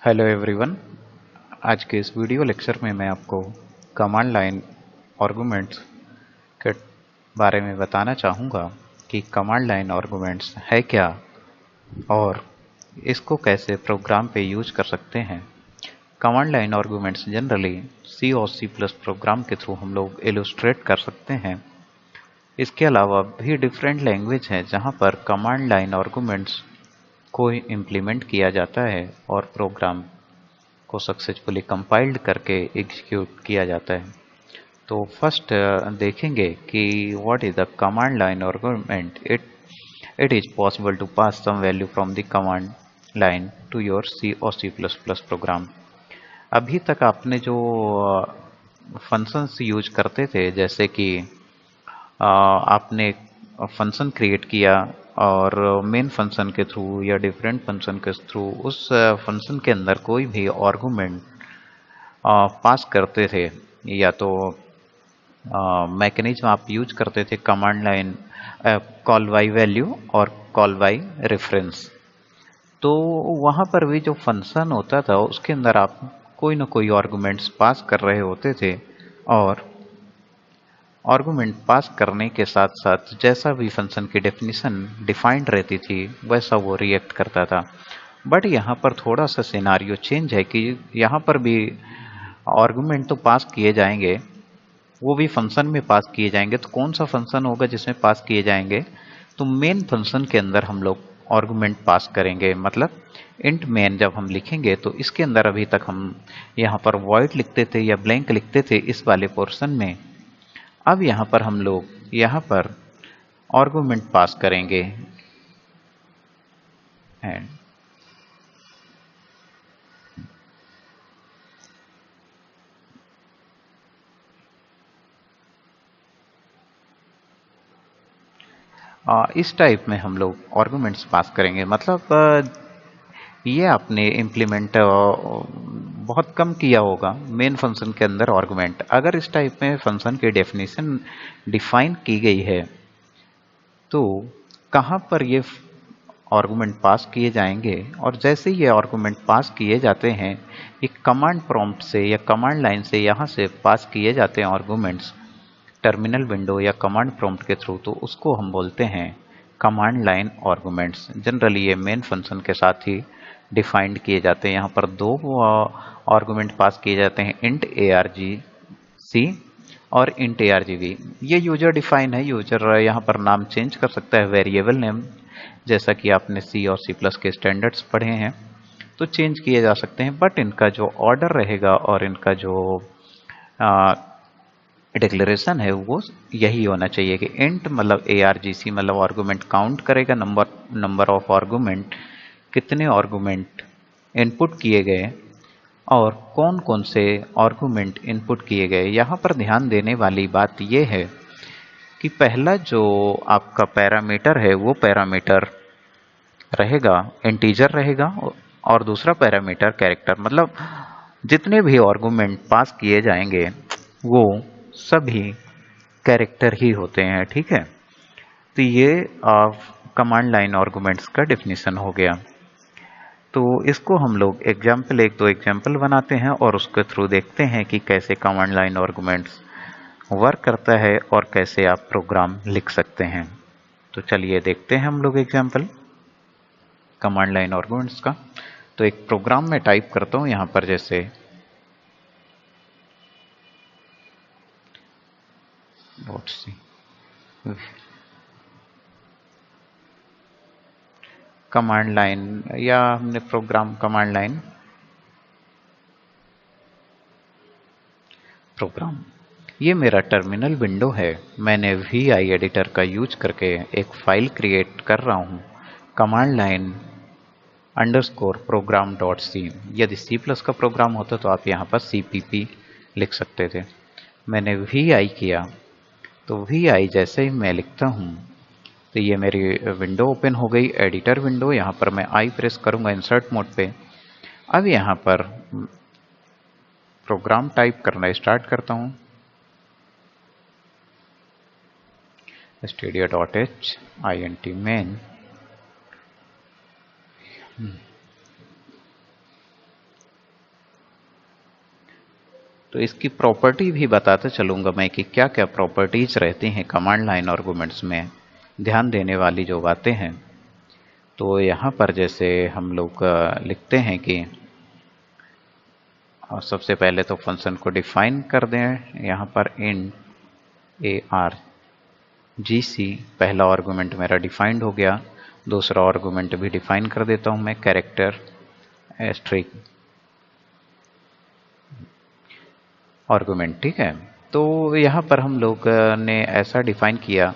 Hello everyone. आज के इस वीडियो लेक्चर में मैं आपको कमांड लाइन आर्गुमेंट्स के बारे में बताना चाहूँगा कि कमांड लाइन आर्गुमेंट्स है क्या और इसको कैसे प्रोग्राम पे यूज कर सकते हैं। Command line arguments generally C और सी प्लस प्रोग्राम के थ्रू हम लोग इलस्ट्रेट कर सकते हैं। इसके अलावा भी डिफरेंट लैंग्वेज हैं जहाँ पर कमांड लाइन आर्गुमेंट्स को इम्प्लीमेंट किया जाता है और प्रोग्राम को सक्सेसफुली कंपाइल्ड करके एग्जीक्यूट किया जाता है। तो फर्स्ट देखेंगे कि what is the command line argument. It is possible to pass some value from the command line to your C और सी प्लस प्लस प्रोग्राम। अभी तक आपने जो फंक्शंस यूज करते थे, जैसे कि आपने फंक्शन क्रिएट किया और मेन फंक्शन के थ्रू या डिफरेंट फंक्शन के थ्रू उस फंक्शन के अंदर कोई भी आर्गुमेंट पास करते थे, या तो मैकेनिज्म आप यूज करते थे command line call by value और कॉल बाई रेफरेंस। तो वहाँ पर भी जो फंक्शन होता था उसके अंदर आप कोई ना कोई आर्गुमेंट्स पास कर रहे होते थे और आर्गुमेंट पास करने के साथ साथ जैसा भी फंक्शन की डेफिनेशन डिफाइंड रहती थी वैसा वो रिएक्ट करता था। बट यहाँ पर थोड़ा सा सिनारियो चेंज है कि यहाँ पर भी आर्गुमेंट तो पास किए जाएंगे, वो भी फंक्शन में पास किए जाएंगे। तो कौन सा फंक्शन होगा जिसमें पास किए जाएंगे? तो मेन फंक्शन के अंदर हम लोग आर्गुमेंट पास करेंगे। मतलब इंट मेन जब हम लिखेंगे तो इसके अंदर अभी तक हम यहाँ पर वॉइड लिखते थे या ब्लैंक लिखते थे इस वाले पोर्शन में। अब यहाँ पर हम लोग यहाँ पर आर्गुमेंट पास करेंगे एंड इस टाइप में हम लोग आर्गुमेंट्स पास करेंगे। मतलब ये आपने इम्प्लीमेंट बहुत कम किया होगा मेन फंक्शन के अंदर आर्गुमेंट। अगर इस टाइप में फंक्शन की डेफिनेशन डिफाइन की गई है तो कहाँ पर ये आर्गुमेंट पास किए जाएंगे, और जैसे ये आर्गुमेंट पास किए जाते हैं एक कमांड प्रॉम्प्ट से या कमांड लाइन से यहाँ से पास किए जाते हैं आर्गुमेंट्स टर्मिनल विंडो या कमांड प्रॉम्प्ट के थ्रू, तो उसको हम बोलते हैं कमांड लाइन आर्गुमेंट्स। जनरली ये मेन फंक्शन के साथ ही डिफाइंड किए जाते हैं। यहाँ पर दो आर्गुमेंट पास किए जाते हैं, इंट argc और इंट argv। ये यूजर डिफाइन है, यूजर यहाँ पर नाम चेंज कर सकता है, वेरिएबल नेम, जैसा कि आपने सी और सी प्लस के स्टैंडर्ड्स पढ़े हैं तो चेंज किए जा सकते हैं। बट इनका जो ऑर्डर रहेगा और इनका जो डिक्लेरेशन है वो यही होना चाहिए कि इंट मतलब argc मतलब आर्गुमेंट काउंट करेगा, नंबर ऑफ आर्गुमेंट, कितने आर्गुमेंट इनपुट किए गए और कौन कौन से आर्गुमेंट इनपुट किए गए। यहाँ पर ध्यान देने वाली बात यह है कि पहला जो आपका पैरामीटर है वो पैरामीटर रहेगा इंटीजर रहेगा और दूसरा पैरामीटर कैरेक्टर। मतलब जितने भी आर्गुमेंट पास किए जाएंगे वो सभी कैरेक्टर ही होते हैं, ठीक है। तो ये कमांड लाइन आर्गुमेंट्स का डेफिनेशन हो गया। तो इसको हम लोग एग्जाम्पल, एक दो एग्जाम्पल बनाते हैं और उसके थ्रू देखते हैं कि कैसे कमांड लाइन आर्गुमेंट्स वर्क करता है और कैसे आप प्रोग्राम लिख सकते हैं। तो चलिए देखते हैं हम लोग एग्जाम्पल कमांड लाइन आर्गुमेंट्स का। तो एक प्रोग्राम में टाइप करता हूं यहाँ पर, जैसे डॉट सी कमांड लाइन, या हमने प्रोग्राम कमांड लाइन प्रोग्राम। ये मेरा टर्मिनल विंडो है। मैंने वी आई एडिटर का यूज करके एक फाइल क्रिएट कर रहा हूँ command line underscore program dot C. यदि सी प्लस का प्रोग्राम होता तो आप यहाँ पर CPP लिख सकते थे। मैंने वी आई किया तो वी आई जैसे ही मैं लिखता हूँ तो ये मेरी विंडो ओपन हो गई, एडिटर विंडो। यहाँ पर मैं आई प्रेस करूँगा इंसर्ट मोड पे। अब यहाँ पर प्रोग्राम टाइप करना स्टार्ट करता हूँ, stdio.h int main। तो इसकी प्रॉपर्टी भी बताता चलूँगा मैं कि क्या क्या प्रॉपर्टीज रहती हैं कमांड लाइन आर्गुमेंट्स में, ध्यान देने वाली जो बातें हैं। तो यहाँ पर जैसे हम लोग लिखते हैं कि और सबसे पहले तो फंक्शन को डिफाइन कर दें, यहाँ पर int argc पहला आर्गुमेंट मेरा डिफाइंड हो गया। दूसरा आर्गुमेंट भी डिफाइन कर देता हूँ मैं, कैरेक्टर एस्ट्रिक आर्गुमेंट, ठीक है। तो यहाँ पर हम लोग ने ऐसा डिफाइन किया,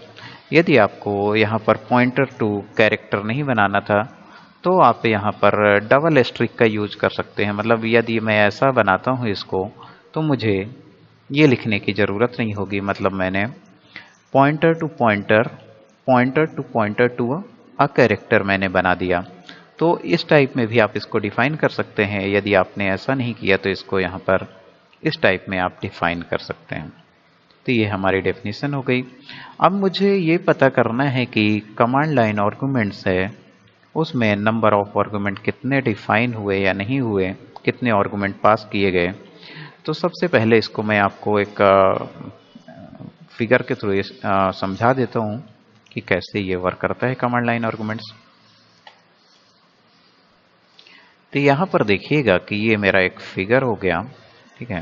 यदि आपको यहाँ पर पॉइंटर टू कैरेक्टर नहीं बनाना था तो आप यहाँ पर डबल एस्ट्रिक का यूज कर सकते हैं। मतलब यदि मैं ऐसा बनाता हूँ इसको तो मुझे ये लिखने की ज़रूरत नहीं होगी। मतलब मैंने pointer to pointer, pointer to pointer to a character मैंने बना दिया। तो इस टाइप में भी आप इसको डिफाइन कर सकते हैं। यदि आपने ऐसा नहीं किया तो इसको यहाँ पर इस टाइप में आप डिफाइन कर सकते हैं। तो ये हमारी डेफिनेशन हो गई। अब मुझे ये पता करना है कि कमांड लाइन आर्गुमेंट्स है उसमें नंबर ऑफ आर्गुमेंट कितने डिफाइन हुए या नहीं हुए, कितने आर्गुमेंट पास किए गए। तो सबसे पहले इसको मैं आपको एक फिगर के थ्रू समझा देता हूँ कि कैसे ये वर्क करता है कमांड लाइन आर्गुमेंट्स। तो यहाँ पर देखिएगा कि ये मेरा एक फिगर हो गया, ठीक है,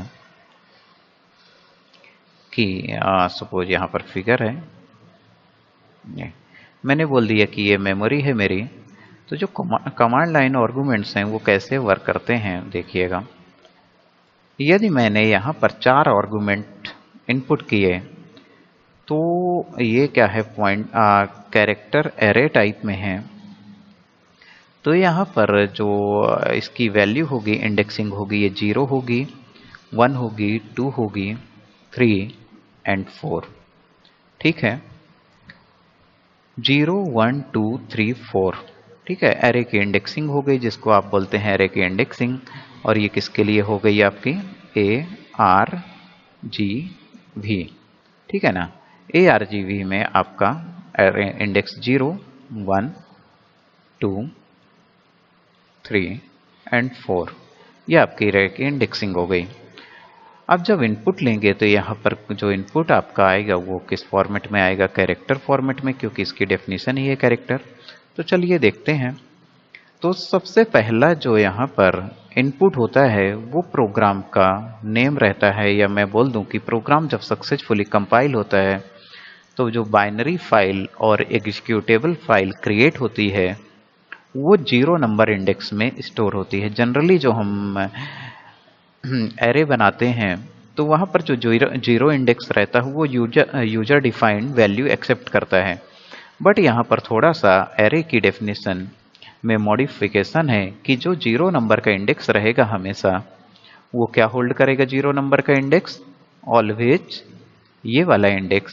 कि सपोज यहाँ पर फिगर है, मैंने बोल दिया कि ये मेमोरी है मेरी। तो जो कमांड लाइन आर्गुमेंट्स हैं वो कैसे वर्क करते हैं देखिएगा। यदि मैंने यहाँ पर 4 आर्गुमेंट इनपुट किए तो ये क्या है, पॉइंट कैरेक्टर एरे टाइप में है। तो यहाँ पर जो इसकी वैल्यू होगी, इंडेक्सिंग होगी, ये 0 होगी, 1 होगी, 2 होगी, 3 एंड 4, ठीक है। 0 1 2 3 4, ठीक है। एरे की इंडेक्सिंग हो गई, जिसको आप बोलते हैं एरे की इंडेक्सिंग। और ये किसके लिए हो गई आपकी, ARGV, ठीक है ना। ARGV में आपका एरे इंडेक्स 0 1 2 3 एंड 4, ये आपकी एरे की इंडेक्सिंग हो गई। अब जब इनपुट लेंगे तो यहाँ पर जो इनपुट आपका आएगा वो किस फॉर्मेट में आएगा, कैरेक्टर फॉर्मेट में, क्योंकि इसकी डेफिनेशन ही है कैरेक्टर। तो चलिए देखते हैं। तो सबसे पहला जो यहाँ पर इनपुट होता है वो प्रोग्राम का नेम रहता है, या मैं बोल दूं कि प्रोग्राम जब सक्सेसफुली कंपाइल होता है तो जो बाइनरी फाइल और एग्जीक्यूटेबल फाइल क्रिएट होती है वो 0 नंबर इंडेक्स में स्टोर होती है। जनरली जो हम एरे बनाते हैं तो वहाँ पर जो 0 इंडेक्स रहता है वो यूजर डिफाइंड वैल्यू एक्सेप्ट करता है। बट यहाँ पर थोड़ा सा एरे की डेफिनेशन में मॉडिफिकेशन है कि जो 0 नंबर का इंडेक्स रहेगा हमेशा वो क्या होल्ड करेगा, 0 नंबर का इंडेक्स ऑलवेज, ये वाला इंडेक्स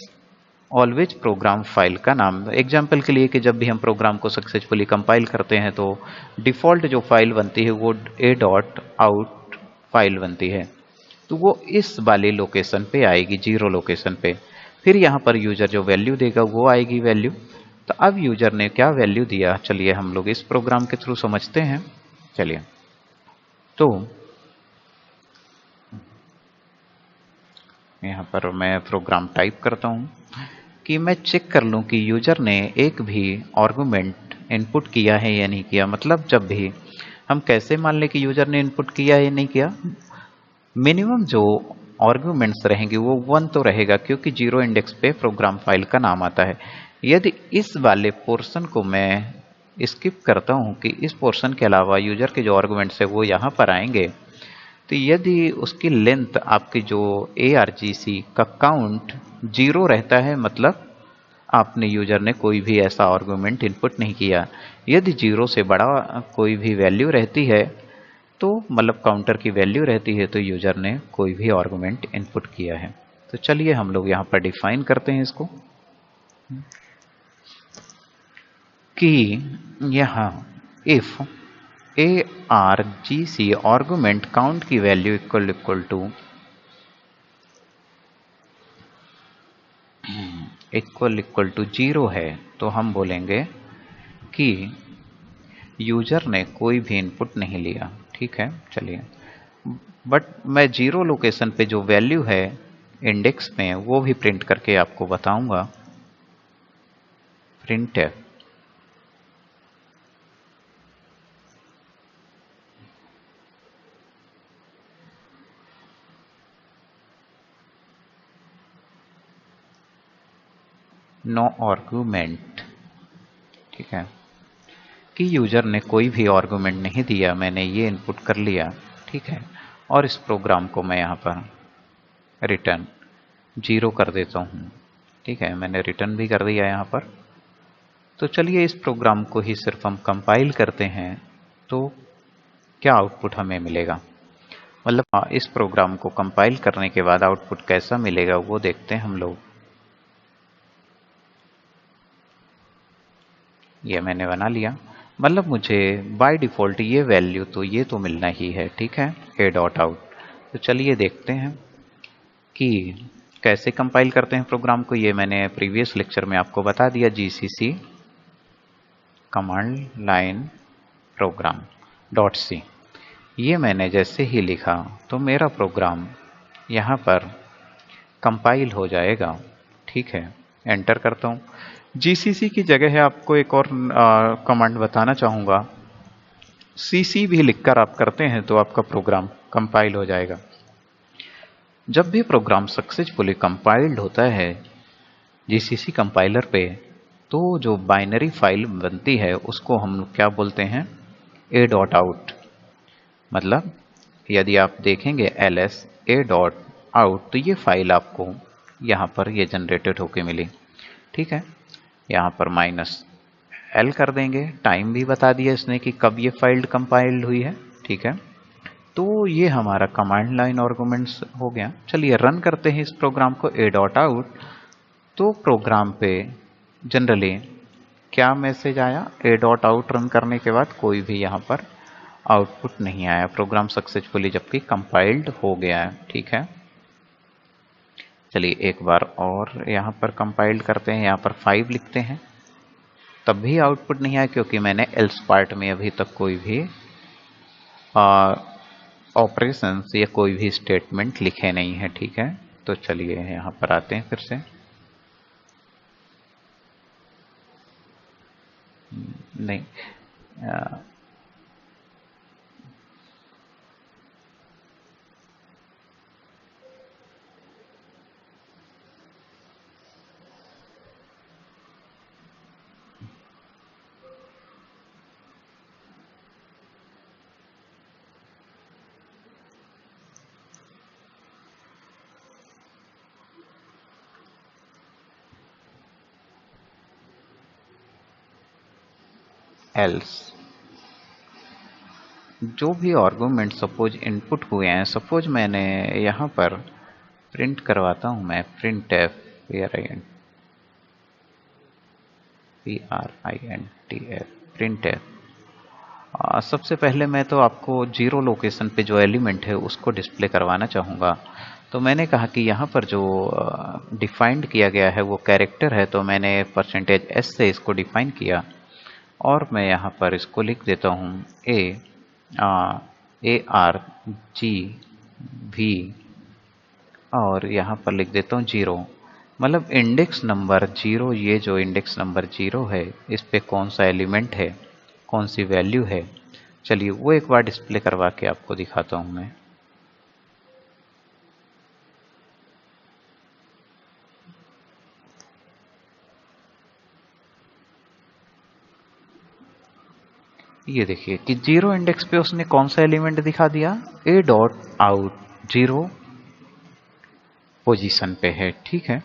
ऑलवेज प्रोग्राम फाइल का नाम। एग्जाम्पल के लिए कि जब भी हम प्रोग्राम को सक्सेसफुली कंपाइल करते हैं तो डिफ़ॉल्ट जो फाइल बनती है वो a.out फाइल बनती है, तो वो इस वाली लोकेशन पे आएगी, 0 लोकेशन पे। फिर यहाँ पर यूजर जो वैल्यू देगा वो आएगी वैल्यू। तो अब यूजर ने क्या वैल्यू दिया, चलिए हम लोग इस प्रोग्राम के थ्रू समझते हैं। चलिए, तो यहाँ पर मैं प्रोग्राम टाइप करता हूँ कि मैं चेक कर लूँ कि यूजर ने एक भी आर्गुमेंट इनपुट किया है या नहीं किया। मतलब जब भी हम कैसे मान लें कि यूजर ने इनपुट किया है या नहीं किया, मिनिमम जो आर्गुमेंट्स रहेंगे वो 1 तो रहेगा, क्योंकि 0 इंडेक्स पे प्रोग्राम फाइल का नाम आता है। यदि इस वाले पोर्शन को मैं स्किप करता हूँ कि इस पोर्शन के अलावा यूजर के जो आर्गुमेंट्स है वो यहाँ पर आएंगे, तो यदि उसकी लेंथ आपकी जो ARGC का काउंट 0 रहता है, मतलब आपने यूजर ने कोई भी ऐसा आर्गुमेंट इनपुट नहीं किया। यदि 0 से बड़ा कोई भी वैल्यू रहती है तो मतलब काउंटर की वैल्यू रहती है तो यूजर ने कोई भी आर्गुमेंट इनपुट किया है। तो चलिए हम लोग यहाँ पर डिफाइन करते हैं इसको कि यहाँ इफ ARGC आर्गुमेंट काउंट की वैल्यू इक्वल टू 0 है तो हम बोलेंगे कि यूजर ने कोई भी इनपुट नहीं लिया, ठीक है। चलिए, बट मैं जीरो लोकेशन पे जो वैल्यू है इंडेक्स में वो भी प्रिंट करके आपको बताऊंगा। प्रिंट है नो आर्गुमेंट, ठीक है, कि यूजर ने कोई भी आर्गुमेंट नहीं दिया, मैंने ये इनपुट कर लिया, ठीक है, और इस प्रोग्राम को मैं यहाँ पर रिटर्न जीरो कर देता हूँ, ठीक है, मैंने रिटर्न भी कर दिया यहाँ पर। तो चलिए इस प्रोग्राम को ही सिर्फ हम कंपाइल करते हैं तो क्या आउटपुट हमें मिलेगा, मतलब इस प्रोग्राम को कंपाइल करने के बाद आउटपुट कैसा मिलेगा वो देखते हैं हम लोग। ये मैंने बना लिया, मतलब मुझे बाय डिफ़ॉल्ट ये वैल्यू तो ये तो मिलना ही है, ठीक है, ए डॉट आउट। तो चलिए देखते हैं कि कैसे कंपाइल करते हैं प्रोग्राम को। ये मैंने प्रीवियस लेक्चर में आपको बता दिया, GCC command line program dot C. ये मैंने जैसे ही लिखा तो मेरा प्रोग्राम यहाँ पर कंपाइल हो जाएगा, ठीक है। एंटर करता हूँ। जीसीसी की जगह है आपको एक और कमांड बताना चाहूँगा, सीसी भी लिखकर आप करते हैं तो आपका प्रोग्राम कंपाइल हो जाएगा। जब भी प्रोग्राम सक्सेसफुली कंपाइल्ड होता है जीसीसी कंपाइलर पे, तो जो बाइनरी फाइल बनती है उसको हम क्या बोलते हैं, ए डॉट आउट। मतलब यदि आप देखेंगे ls a डॉट आउट तो ये फाइल आपको यहाँ पर ये जनरेटेड होके मिली, ठीक है। यहाँ पर माइनस एल कर देंगे, टाइम भी बता दिया इसने कि कब ये फाइल कंपाइल्ड हुई है, ठीक है। तो ये हमारा कमांड लाइन आर्गुमेंट्स हो गया। चलिए रन करते हैं इस प्रोग्राम को, ए डॉट आउट। तो प्रोग्राम पे जनरली क्या मैसेज आया, ए डॉट आउट रन करने के बाद कोई भी यहाँ पर आउटपुट नहीं आया, प्रोग्राम सक्सेसफुली जबकि कंपाइल्ड हो गया है, ठीक है। चलिए एक बार और यहाँ पर कंपाइल्ड करते हैं, यहाँ पर 5 लिखते हैं, तब भी आउटपुट नहीं आया क्योंकि मैंने एल्स पार्ट में अभी तक कोई भी ऑपरेशंस या कोई भी स्टेटमेंट लिखे नहीं है, ठीक है। तो चलिए यहाँ पर आते हैं फिर से, नहीं एल्स जो भी आर्गुमेंट सपोज इनपुट हुए हैं, सपोज मैंने यहाँ पर प्रिंट करवाता हूँ मैं, print F PRINTF print F. सबसे पहले मैं तो आपको जीरो लोकेशन पे जो एलिमेंट है उसको डिस्प्ले करवाना चाहूँगा। तो मैंने कहा कि यहाँ पर जो डिफाइंड किया गया है वो कैरेक्टर है, तो मैंने %s से इसको डिफाइन किया और मैं यहाँ पर इसको लिख देता हूँ ARG और यहाँ पर लिख देता हूँ 0। मतलब इंडेक्स नंबर 0, ये जो इंडेक्स नंबर 0 है इस पे कौन सा एलिमेंट है, कौन सी वैल्यू है। चलिए वो एक बार डिस्प्ले करवा के आपको दिखाता हूँ मैं। ये देखिए कि 0 इंडेक्स पे उसने कौन सा एलिमेंट दिखा दिया, ए डॉट आउट 0 पोजीशन पे है, ठीक है।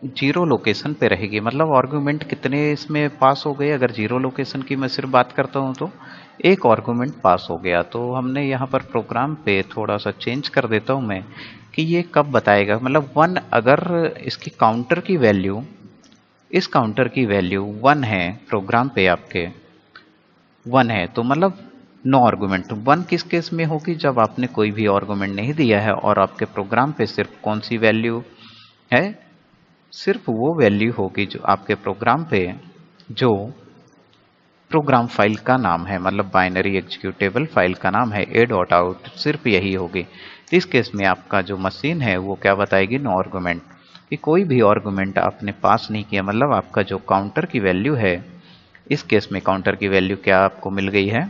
जीरो लोकेशन पे रहेगी, मतलब आर्गुमेंट कितने इसमें पास हो गए। अगर जीरो लोकेशन की मैं सिर्फ बात करता हूँ तो एक आर्गुमेंट पास हो गया। तो हमने यहाँ पर प्रोग्राम पे थोड़ा सा चेंज कर देता हूँ मैं कि ये कब बताएगा। मतलब 1 अगर इसकी काउंटर की वैल्यू, इस काउंटर की वैल्यू 1 है, प्रोग्राम पे आपके 1 है, तो मतलब नो आर्गुमेंट। 1 किस केस में होगी, जब आपने कोई भी आर्गुमेंट नहीं दिया है और आपके प्रोग्राम पे सिर्फ कौन सी वैल्यू है, सिर्फ वो वैल्यू होगी जो आपके प्रोग्राम पे, जो प्रोग्राम फाइल का नाम है, मतलब बाइनरी एग्जीक्यूटेबल फाइल का नाम है ए डॉट आउट, सिर्फ यही होगी। इस केस में आपका जो मशीन है वो क्या बताएगी, नो आर्गुमेंट, कि कोई भी आर्गुमेंट आपने पास नहीं किया। मतलब आपका जो काउंटर की वैल्यू है, इस केस में काउंटर की वैल्यू क्या आपको मिल गई है,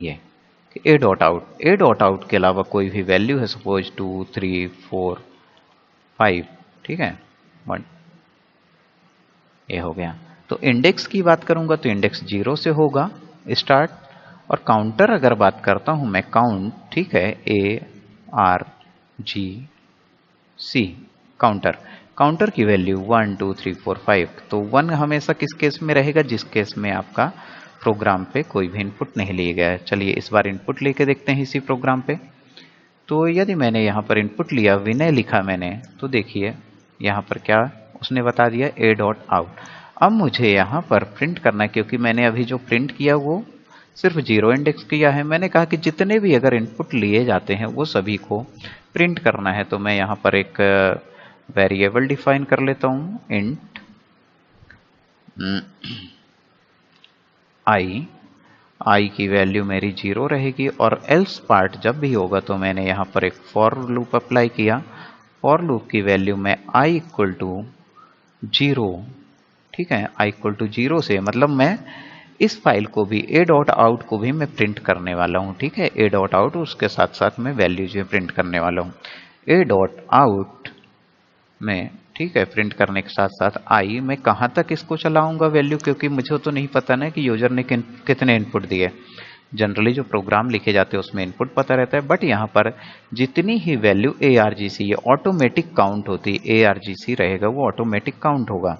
ये ए डॉट आउट। ए डॉट आउट के अलावा कोई भी वैल्यू है, सपोज 2 3 4 5, ठीक है, 1, ये हो गया। तो इंडेक्स की बात करूंगा तो इंडेक्स 0 से होगा स्टार्ट। और काउंटर अगर बात करता हूं मैं, काउंट, ठीक है, ARGC काउंटर, काउंटर की वैल्यू 1 2 3 4 5। तो 1 हमेशा किस केस में रहेगा, जिस केस में आपका प्रोग्राम पे कोई भी इनपुट नहीं लिया गया है। चलिए इस बार इनपुट लेके देखते हैं इसी प्रोग्राम पे। तो यदि मैंने यहाँ पर इनपुट लिया, विनय लिखा मैंने, तो देखिए यहाँ पर क्या उसने बता दिया, ए डॉट आउट। अब मुझे यहाँ पर प्रिंट करना है, क्योंकि मैंने अभी जो प्रिंट किया वो सिर्फ 0 इंडेक्स किया है। मैंने कहा कि जितने भी अगर इनपुट लिए जाते हैं वो सभी को प्रिंट करना है। तो मैं यहाँ पर एक वेरिएबल डिफाइन कर लेता हूँ, इंट आई की वैल्यू मेरी 0 रहेगी। और एल्स पार्ट जब भी होगा तो मैंने यहाँ पर एक फॉर लूप अप्लाई किया। फॉर लूप की वैल्यू में आई इक्वल टू 0, ठीक है, आई इक्वल टू 0 से मतलब मैं इस फाइल को भी, ए डॉट आउट को भी मैं प्रिंट करने वाला हूँ, ठीक है, ए डॉट आउट, उसके साथ साथ मैं वैल्यू जो प्रिंट करने वाला हूँ ए डॉट आउट में, ठीक है। प्रिंट करने के साथ साथ आई, मैं कहाँ तक इसको चलाऊंगा वैल्यू, क्योंकि मुझे तो नहीं पता ना कि यूजर ने कितने इनपुट दिए। जनरली जो प्रोग्राम लिखे जाते हैं उसमें इनपुट पता रहता है, बट यहाँ पर जितनी ही वैल्यू ARGC, ये ऑटोमेटिक काउंट होती है, ARGC रहेगा वो ऑटोमेटिक काउंट होगा।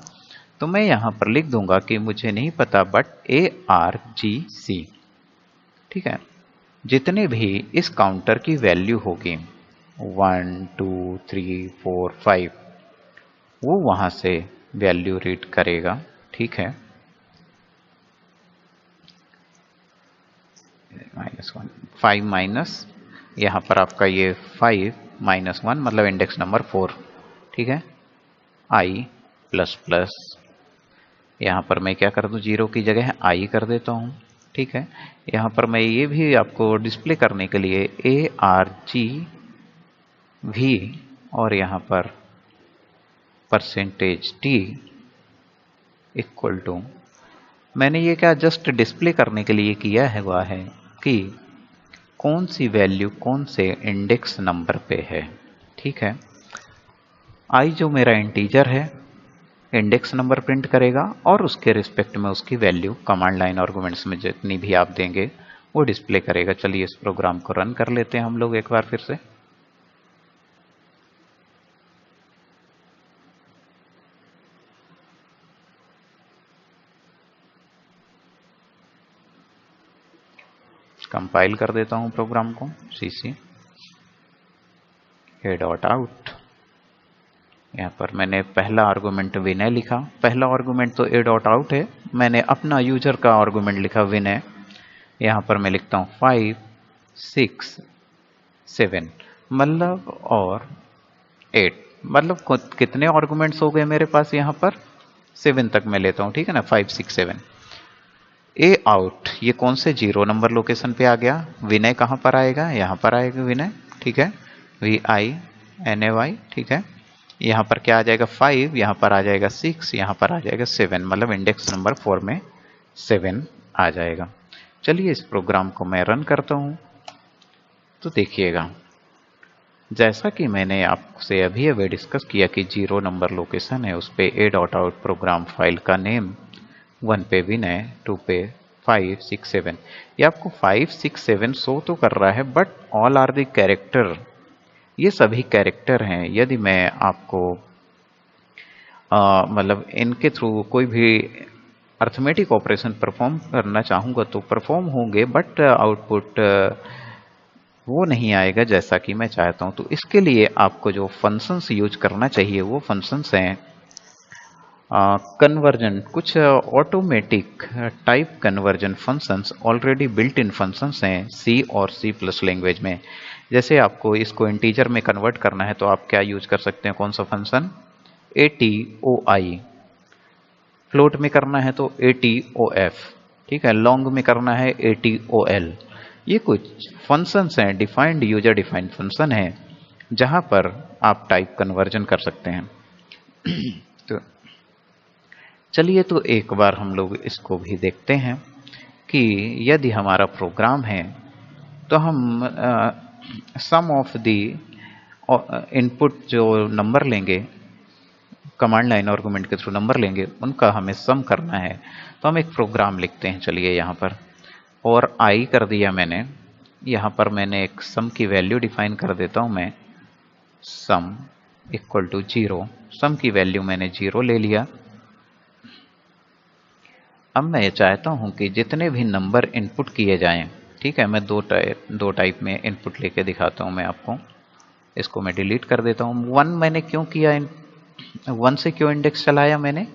तो मैं यहाँ पर लिख दूंगा कि मुझे नहीं पता, बट ARGC, ठीक है, जितने भी इस काउंटर की वैल्यू होगी 1 2 3 4 5, वो वहां से वैल्यू रीड करेगा, ठीक है। -1 5 माइनस, यहाँ पर आपका ये 5 -1 मतलब इंडेक्स नंबर 4, ठीक है। आई प्लस प्लस, यहाँ पर मैं क्या कर दूँ, 0 की जगह आई कर देता हूँ, ठीक है। यहाँ पर मैं ये भी आपको डिस्प्ले करने के लिए ARGV और यहाँ पर %T इक्वल टू, मैंने ये क्या जस्ट डिस्प्ले करने के लिए किया है हुआ है कि कौन सी वैल्यू कौन से इंडेक्स नंबर पे है, ठीक है। आई जो मेरा इंटीजर है इंडेक्स नंबर प्रिंट करेगा और उसके रिस्पेक्ट में उसकी वैल्यू कमांड लाइन आर्गुमेंट्स में जितनी भी आप देंगे वो डिस्प्ले करेगा। चलिए इस प्रोग्राम को रन कर लेते हैं हम लोग एक बार फिर से। कंपाइल कर देता हूं प्रोग्राम को, CC ए डॉट आउट। यहाँ पर मैंने पहला आर्गुमेंट विनय लिखा, पहला आर्गुमेंट तो ए डॉट आउट है, मैंने अपना यूजर का आर्गुमेंट लिखा विनय। यहाँ पर मैं लिखता हूँ 5 6 7 मतलब और 8, मतलब कितने आर्गुमेंट्स हो गए मेरे पास, यहाँ पर 7 तक मैं लेता हूँ, ठीक है ना, 5 6 7। ए आउट ये कौन से 0 नंबर लोकेशन पे आ गया, विनय कहाँ पर आएगा, यहाँ पर आएगा विनय, ठीक है, VINAY, ठीक है। यहाँ पर क्या आ जाएगा 5, यहाँ पर आ जाएगा 6, यहाँ पर आ जाएगा 7, मतलब इंडेक्स नंबर 4 में 7 आ जाएगा। चलिए इस प्रोग्राम को मैं रन करता हूँ तो देखिएगा, जैसा कि मैंने आपसे अभी डिस्कस किया कि 0 नंबर लोकेशन है, उस पे ए डॉट आउट प्रोग्राम फाइल का नेम, 1 पे विनय, 2 पे 5 6 7। ये आपको 5 6 7 शो तो कर रहा है, but all are the character, ये सभी कैरेक्टर हैं। यदि मैं आपको मतलब इनके थ्रू कोई भी अर्थमेटिक ऑपरेशन परफॉर्म करना चाहूँगा तो परफॉर्म होंगे, बट आउटपुट वो नहीं आएगा जैसा कि मैं चाहता हूँ। तो इसके लिए आपको जो फंक्शंस यूज करना चाहिए वो फंक्शंस हैं कन्वर्जन, कुछ automatic type conversion functions already built in functions हैं सी और सी प्लस लैंग्वेज में। जैसे आपको इसको इंटीजर में कन्वर्ट करना है तो आप क्या यूज कर सकते हैं, कौन सा फंक्शन, ATOI। फ्लोट में करना है तो ATOF, ठीक है। लॉन्ग में करना है ATOL। ये कुछ फंक्शंस हैं, डिफाइंड यूजर डिफाइंड फंक्शन है जहां पर आप टाइप कन्वर्जन कर सकते हैं। तो चलिए तो एक बार हम लोग इसको भी देखते हैं कि यदि हमारा प्रोग्राम है तो हम सम ऑफ दी इनपुट जो नंबर लेंगे, कमांड लाइन आर्गुमेंट के थ्रू नंबर लेंगे, उनका हमें सम करना है। तो हम एक प्रोग्राम लिखते हैं, चलिए यहाँ पर, और आई कर दिया मैंने। यहाँ पर मैंने एक सम की वैल्यू डिफाइन कर देता हूँ मैं, सम इक्वल टू 0। सम की वैल्यू मैंने 0 ले लिया। अब मैं ये चाहता हूँ कि जितने भी नंबर इनपुट किए जाएं, ठीक है, मैं दो टाइप में इनपुट लेके दिखाता हूँ मैं आपको। इसको मैं डिलीट कर देता हूँ। 1 मैंने क्यों किया, 1 से क्यों इंडेक्स चलाया मैंने,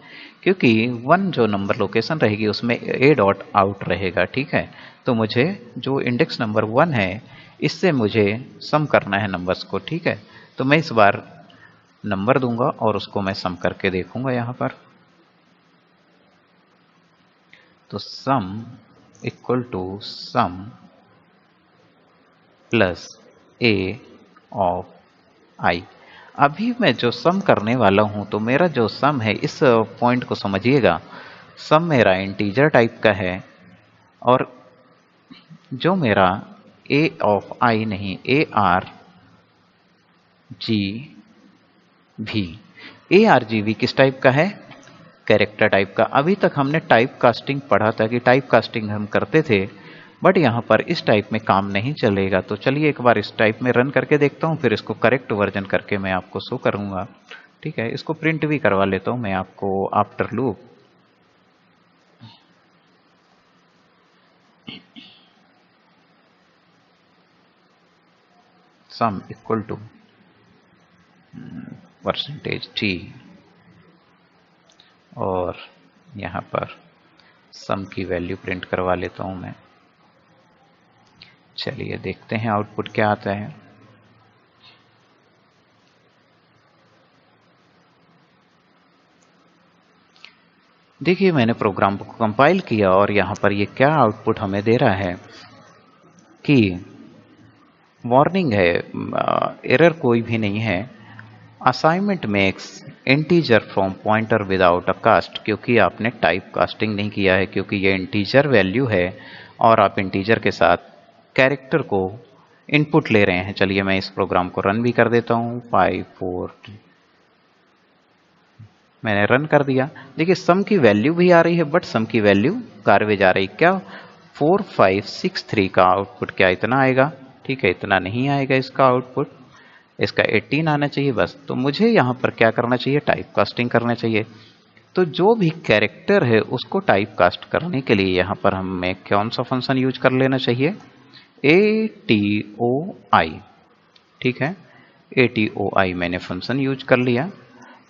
क्योंकि 1 जो नंबर लोकेशन रहेगी उसमें A डॉट आउट रहेगा, ठीक है। तो मुझे जो इंडेक्स नंबर 1 है इससे मुझे सम करना है नंबर्स को, ठीक है। तो मैं इस बार नंबर दूंगा और उसको मैं सम करके देखूंगा यहाँ पर। तो sum equal to sum plus A of I। अभी मैं जो सम करने वाला हूं तो मेरा जो सम है, इस पॉइंट को समझिएगा, सम मेरा इंटीजर टाइप का है और जो मेरा A ऑफ I नहीं, ARGV किस टाइप का है, कैरेक्टर टाइप का। अभी तक हमने टाइप कास्टिंग पढ़ा था कि टाइप कास्टिंग हम करते थे, बट यहाँ पर इस टाइप में काम नहीं चलेगा। तो चलिए एक बार इस टाइप में रन करके देखता हूँ, फिर इसको करेक्ट वर्जन करके मैं आपको शो करूँगा, ठीक है। इसको प्रिंट भी करवा लेता हूँ मैं आपको after loop. Sum equal to %t और यहाँ पर सम की वैल्यू प्रिंट करवा लेता हूँ मैं। चलिए देखते हैं आउटपुट क्या आता है। देखिए मैंने प्रोग्राम को कंपाइल किया और यहाँ पर ये क्या आउटपुट हमें दे रहा है कि वार्निंग है, एरर कोई भी नहीं है। Assignment makes integer from pointer without a cast, क्योंकि आपने टाइप कास्टिंग नहीं किया है, क्योंकि ये इंटीजर वैल्यू है और आप इंटीजर के साथ कैरेक्टर को इनपुट ले रहे हैं। चलिए मैं इस प्रोग्राम को रन भी कर देता हूँ। 5 4 मैंने रन कर दिया। देखिए सम की वैल्यू भी आ रही है, बट सम की वैल्यू गार्बेज आ रही। क्या 4563 का आउटपुट क्या इतना आएगा, ठीक है, इतना नहीं आएगा इसका आउटपुट, इसका 18 आना चाहिए बस। तो मुझे यहाँ पर क्या करना चाहिए, टाइप कास्टिंग करना चाहिए। तो जो भी कैरेक्टर है उसको टाइप कास्ट करने के लिए यहाँ पर हमें कौन सा फंक्शन यूज कर लेना चाहिए, ATOI, ठीक है। ATOI मैंने फंक्शन यूज कर लिया।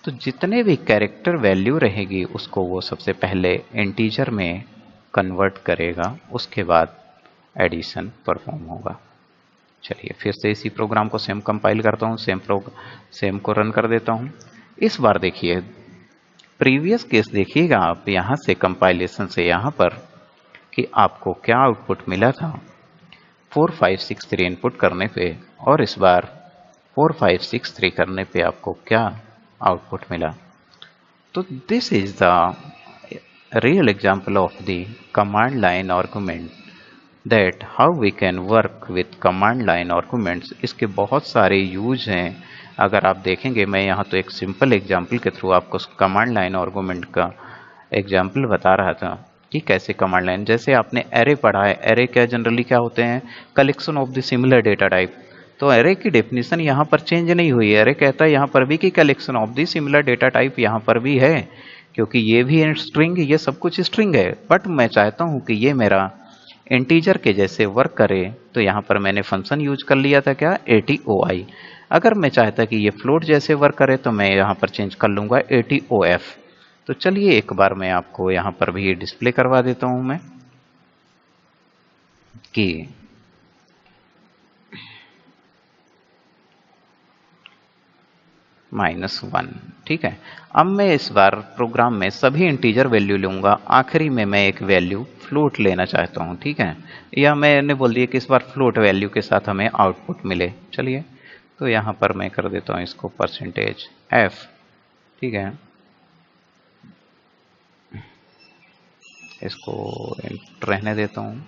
तो जितने भी कैरेक्टर वैल्यू रहेगी उसको वो सबसे पहले इंटीजर में कन्वर्ट करेगा, उसके बाद एडिशन परफॉर्म होगा। चलिए फिर से इसी प्रोग्राम को सेम कंपाइल करता हूँ, सेम को रन कर देता हूँ। इस बार देखिए प्रीवियस केस देखिएगा आप यहाँ से, कंपाइलेशन से यहाँ पर, कि आपको क्या आउटपुट मिला था 4563 इनपुट करने पे, और इस बार 4563 करने पे आपको क्या आउटपुट मिला। तो this is the real example of the command line argument, that how we can work with command line arguments. इसके बहुत सारे यूज हैं। अगर आप देखेंगे, मैं यहाँ तो एक सिंपल एग्जाम्पल के थ्रू आपको कमांड लाइन आर्गुमेंट का एग्जाम्पल बता रहा था कि कैसे कमांड लाइन, जैसे आपने एरे पढ़ा है, एरे क्या जनरली क्या होते हैं, collection of the similar data type. तो अरे की डेफिनेशन यहाँ पर चेंज नहीं हुई है। अरे कहता है यहाँ पर भी कि collection of the similar data type यहाँ पर भी है, क्योंकि ये भी स्ट्रिंग, ये सब कुछ स्ट्रिंग है। बट मैं चाहता हूँ कि ये मेरा इंटीजर के जैसे वर्क करे, तो यहाँ पर मैंने फंक्शन यूज कर लिया था क्या, ATOI। अगर मैं चाहता कि ये फ्लोट जैसे वर्क करे तो मैं यहाँ पर चेंज कर लूँगा ATOF। तो चलिए एक बार मैं आपको यहाँ पर भी डिस्प्ले करवा देता हूँ मैं कि -1। ठीक है, अब मैं इस बार प्रोग्राम में सभी इंटीजर वैल्यू लूँगा, आखिरी में मैं एक वैल्यू फ्लोट लेना चाहता हूँ। ठीक है, या मैंने बोल दिया कि इस बार फ्लोट वैल्यू के साथ हमें आउटपुट मिले। चलिए, तो यहाँ पर मैं कर देता हूँ इसको %f। ठीक है, इसको रहने देता हूँ।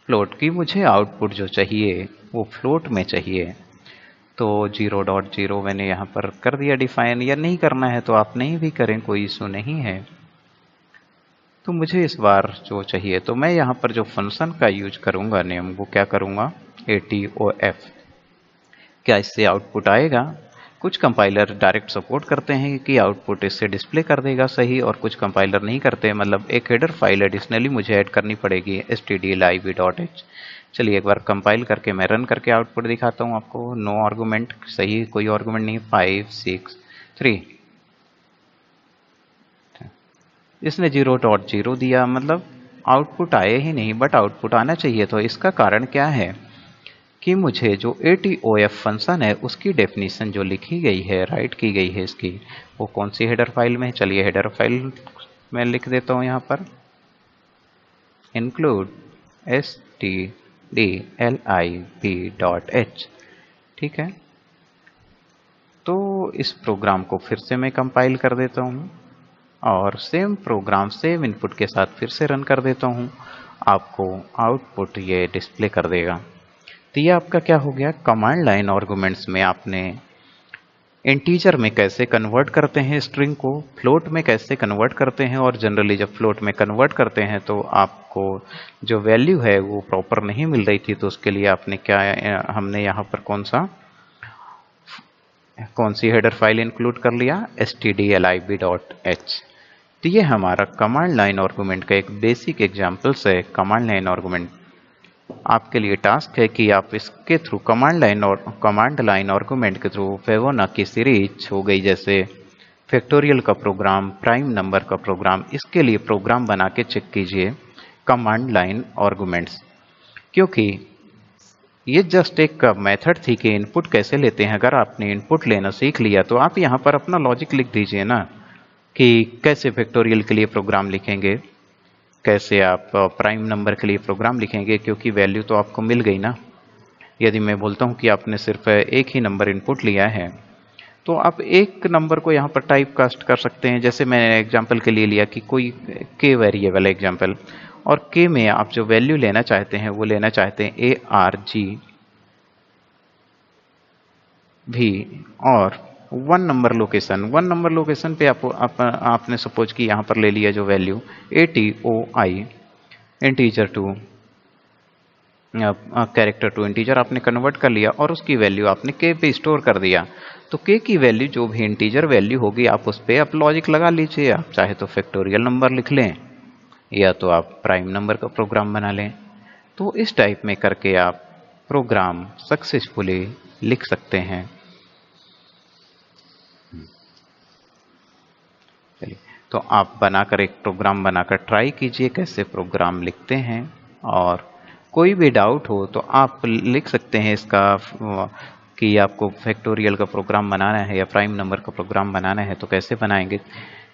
फ्लोट की मुझे आउटपुट जो चाहिए वो फ्लोट में चाहिए, तो 0.0 मैंने यहाँ पर कर दिया डिफाइन। या नहीं करना है तो आप नहीं भी करें, कोई इशू नहीं है। तो मुझे इस बार जो चाहिए, तो मैं यहाँ पर जो फंक्शन का यूज करूँगा नेम, वो क्या करूँगा, ATOF। क्या इससे आउटपुट आएगा? कुछ कंपाइलर डायरेक्ट सपोर्ट करते हैं कि आउटपुट इससे डिस्प्ले कर देगा सही, और कुछ कंपाइलर नहीं करते, मतलब एक हेडर फाइल एडिशनली मुझे ऐड करनी पड़ेगी stdlib.h। चलिए एक बार कंपाइल करके मैं रन करके आउटपुट दिखाता हूँ आपको। नो आर्गुमेंट, सही, कोई आर्गुमेंट नहीं, 5 6 3। इसने 0.0 दिया, मतलब आउटपुट आए ही नहीं, बट आउटपुट आना चाहिए। तो इसका कारण क्या है कि मुझे जो ATOF फंक्शन है उसकी डेफिनेशन जो लिखी गई है, राइट की गई है इसकी, वो कौन सी हेडर फाइल में है। चलिए हेडर फाइल में लिख देता हूँ यहाँ पर include stdlib.h। ठीक है, तो इस प्रोग्राम को फिर से मैं कंपाइल कर देता हूँ और सेम प्रोग्राम सेम इनपुट के साथ फिर से रन कर देता हूँ। आपको आउटपुट ये डिस्प्ले कर देगा। तो ये आपका क्या हो गया, कमांड लाइन आर्गुमेंट्स में आपने इंटीजर में कैसे कन्वर्ट करते हैं स्ट्रिंग को, फ्लोट में कैसे कन्वर्ट करते हैं, और जनरली जब फ्लोट में कन्वर्ट करते हैं तो आपको जो वैल्यू है वो प्रॉपर नहीं मिल रही थी, तो उसके लिए आपने क्या, हमने यहाँ पर कौन सी हेडर फाइल इंक्लूड कर लिया, stdlib.h। तो ये हमारा कमांड लाइन आर्गुमेंट का एक बेसिक एग्जांपल्स है। कमांड लाइन आर्गुमेंट आपके लिए टास्क है कि आप इसके थ्रू कमांड लाइन आर्गुमेंट के थ्रू फेवोना सीरीज हो गई, जैसे फैक्टोरियल का प्रोग्राम, प्राइम नंबर का प्रोग्राम, इसके लिए प्रोग्राम बना के चेक कीजिए कमांड लाइन आर्गुमेंट्स, क्योंकि ये जस्ट एक मेथड थी कि इनपुट कैसे लेते हैं। अगर आपने इनपुट लेना सीख लिया तो आप यहाँ पर अपना लॉजिक लिख दीजिए ना, कि कैसे फैक्टोरियल के लिए प्रोग्राम लिखेंगे, कैसे आप प्राइम नंबर के लिए प्रोग्राम लिखेंगे, क्योंकि वैल्यू तो आपको मिल गई ना। यदि मैं बोलता हूँ कि आपने सिर्फ एक ही नंबर इनपुट लिया है, तो आप एक नंबर को यहाँ पर टाइप कास्ट कर सकते हैं। जैसे मैंने एग्जांपल के लिए लिया कि कोई के वेरिएबल एग्जांपल, और के में आप जो वैल्यू लेना चाहते हैं वो लेना चाहते हैं ARG भी, और वन नंबर लोकेशन पे आपने सपोज कि यहाँ पर ले लिया जो value ATOI, integer to character to integer आपने कन्वर्ट कर लिया, और उसकी वैल्यू आपने के पे स्टोर कर दिया। तो के की वैल्यू जो भी इंटीजर वैल्यू होगी आप उस पर आप लॉजिक लगा लीजिए। आप चाहे तो फैक्टोरियल नंबर लिख लें, या तो आप प्राइम नंबर का प्रोग्राम बना लें। तो इस टाइप में करके आप प्रोग्राम सक्सेसफुली लिख सकते हैं। चलिए, तो आप बनाकर एक प्रोग्राम बनाकर ट्राई कीजिए कैसे प्रोग्राम लिखते हैं, और कोई भी डाउट हो तो आप लिख सकते हैं इसका कि आपको फैक्टोरियल का प्रोग्राम बनाना है या प्राइम नंबर का प्रोग्राम बनाना है तो कैसे बनाएंगे।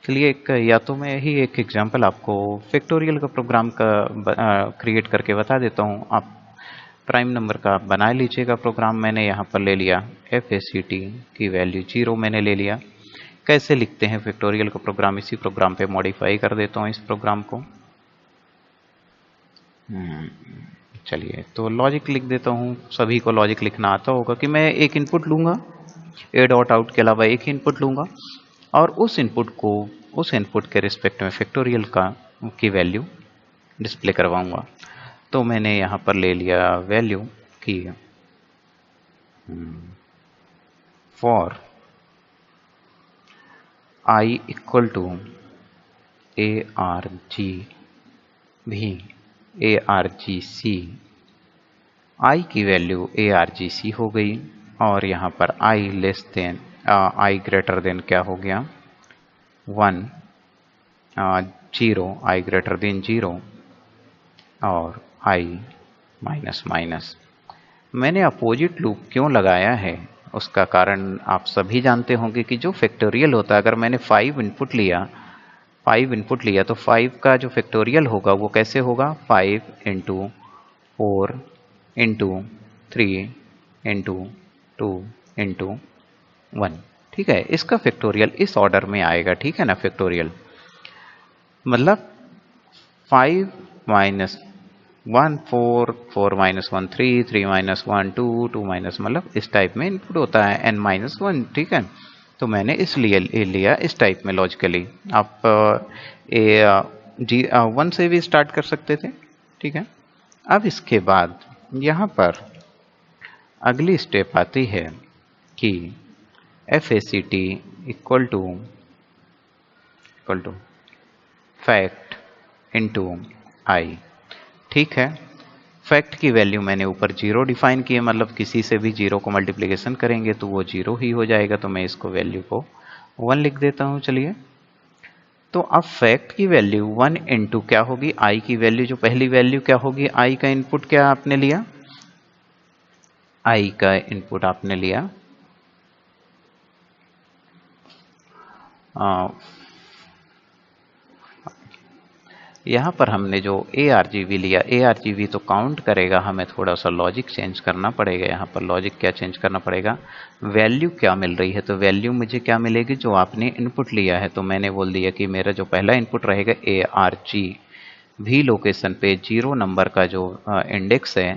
चलिए या तो मैं ही एक एग्जांपल आपको फैक्टोरियल का प्रोग्राम का क्रिएट करके बता देता हूँ। आप प्राइम नंबर का बना लीजिएगा प्रोग्राम। मैंने यहाँ पर ले लिया FACT की वैल्यू 0 मैंने ले लिया। कैसे लिखते हैं फैक्टोरियल का प्रोग्राम, इसी प्रोग्राम पे मॉडिफाई कर देता हूँ इस प्रोग्राम को। चलिए, तो लॉजिक लिख देता हूँ। सभी को लॉजिक लिखना आता होगा कि मैं एक इनपुट लूँगा, A.out के अलावा एक ही इनपुट लूँगा, और उस इनपुट के रिस्पेक्ट में फैक्टोरियल की वैल्यू डिस्प्ले करवाऊँगा। तो मैंने यहाँ पर ले लिया वैल्यू कि for i equal to arg भी argc, i की वैल्यू argc हो गई और यहाँ पर i less than i greater than क्या हो गया 1, 0, i ग्रेटर देन 0 और i माइनस माइनस। मैंने अपोजिट लूप क्यों लगाया है उसका कारण आप सभी जानते होंगे कि जो फैक्टोरियल होता है, अगर मैंने 5 इनपुट लिया तो 5 का जो फैक्टोरियल होगा वो कैसे होगा 5 इंटू 4 इंटू 3 इंटू 2 इंटू 1। ठीक है, इसका फैक्टोरियल इस ऑर्डर में आएगा। ठीक है ना, फैक्टोरियल मतलब 5 माइनस 1 4, 4 माइनस 1 3, 3 माइनस 1 2, 2 माइनस, मतलब इस टाइप में इनपुट होता है n माइनस 1। ठीक है, तो मैंने इसलिए लिया इस टाइप में लॉजिकली। आप 1 से भी स्टार्ट कर सकते थे। ठीक है, अब इसके बाद यहाँ पर अगली स्टेप आती है कि FACT equal to fact into I. ठीक है, फैक्ट की वैल्यू मैंने ऊपर 0 डिफाइन की है, मतलब किसी से भी 0 को मल्टीप्लिकेशन करेंगे तो वो 0 ही हो जाएगा, तो मैं इसको वैल्यू को 1 लिख देता हूँ। चलिए, तो अब फैक्ट की वैल्यू 1 इंटू क्या होगी आई की वैल्यू, जो पहली वैल्यू क्या होगी, आई का इनपुट क्या आपने लिया, आई का इनपुट आपने लिया यहाँ पर हमने जो ARGV लिया, ARGV तो काउंट करेगा, हमें थोड़ा सा लॉजिक चेंज करना पड़ेगा। यहाँ पर लॉजिक क्या चेंज करना पड़ेगा, वैल्यू क्या मिल रही है, तो वैल्यू मुझे क्या मिलेगी जो आपने इनपुट लिया है। तो मैंने बोल दिया कि मेरा जो पहला इनपुट रहेगा ARGV लोकेशन पे 0 नंबर का जो इंडेक्स है,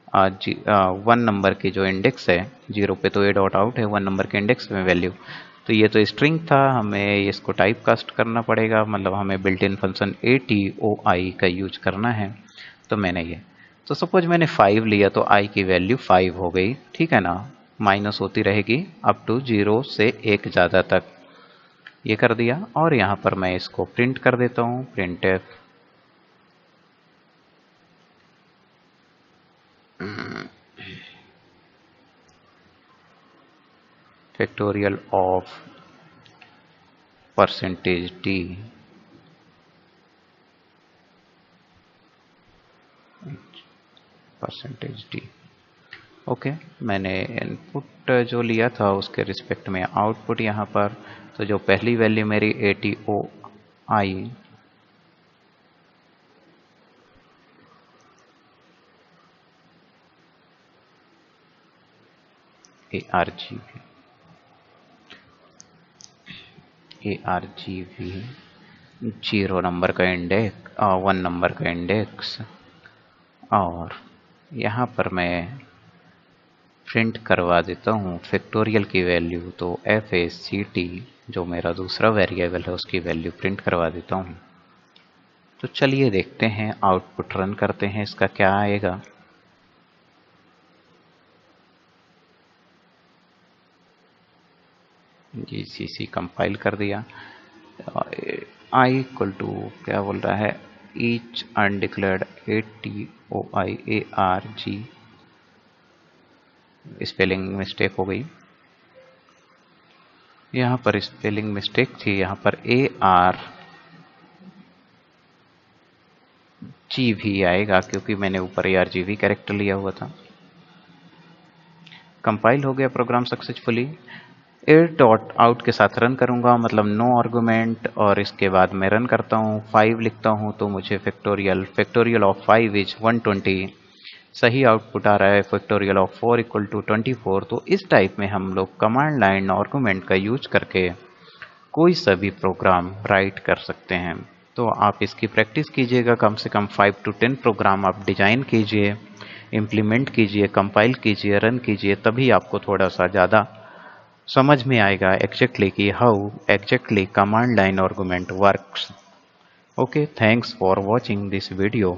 1 नंबर की जो इंडेक्स है 0 पे, तो A डॉट आउट है 1 नंबर के इंडेक्स में वैल्यू। तो ये तो स्ट्रिंग था, हमें इसको टाइप कास्ट करना पड़ेगा, मतलब हमें बिल्ट इन फंक्शन ATOI का यूज करना है। तो मैंने ये, तो सपोज मैंने 5 लिया तो i की वैल्यू 5 हो गई। ठीक है ना, माइनस होती रहेगी अप टू 0 से 1 ज़्यादा तक, ये कर दिया। और यहाँ पर मैं इसको प्रिंट कर देता हूँ, printf factorial of %t %t। Okay, मैंने इनपुट जो लिया था उसके रिस्पेक्ट में आउटपुट यहाँ पर, तो जो पहली वैल्यू मेरी ATOI ARGV 0 नंबर का इंडेक्स, 1 नंबर का इंडेक्स, और यहाँ पर मैं प्रिंट करवा देता हूँ फैक्टोरियल की वैल्यू। तो FACT जो मेरा दूसरा वेरिएबल है उसकी वैल्यू प्रिंट करवा देता हूँ। तो चलिए देखते हैं, आउटपुट रन करते हैं, इसका क्या आएगा। GCC कंपाइल कर दिया, i इक्वल टू क्या बोल रहा है, each undeclared ATOI ARG, spelling mistake हो गई, यहाँ पर स्पेलिंग मिस्टेक थी, यहाँ पर ARGV आएगा क्योंकि मैंने ऊपर ARGV कैरेक्टर लिया हुआ था। कंपाइल हो गया program successfully. A dot out के साथ रन करूंगा, मतलब नो आर्गुमेंट, और इसके बाद मैं रन करता हूँ, 5 लिखता हूँ तो मुझे फैक्टोरियल ऑफ 5 इज 120 सही आउटपुट आ रहा है। Factorial of 4 equal to 24। तो इस टाइप में हम लोग कमांड लाइन आर्गुमेंट का यूज करके कोई सा भी प्रोग्राम राइट कर सकते हैं। तो आप इसकी प्रैक्टिस कीजिएगा, कम से कम 5 to 10 प्रोग्राम आप डिजाइन कीजिए, इम्प्लीमेंट कीजिए, कंपाइल कीजिए, रन कीजिए, तभी आपको थोड़ा सा ज़्यादा समझ में आएगा एग्जैक्टली कि how exactly command line argument works. Okay, thanks for watching this video.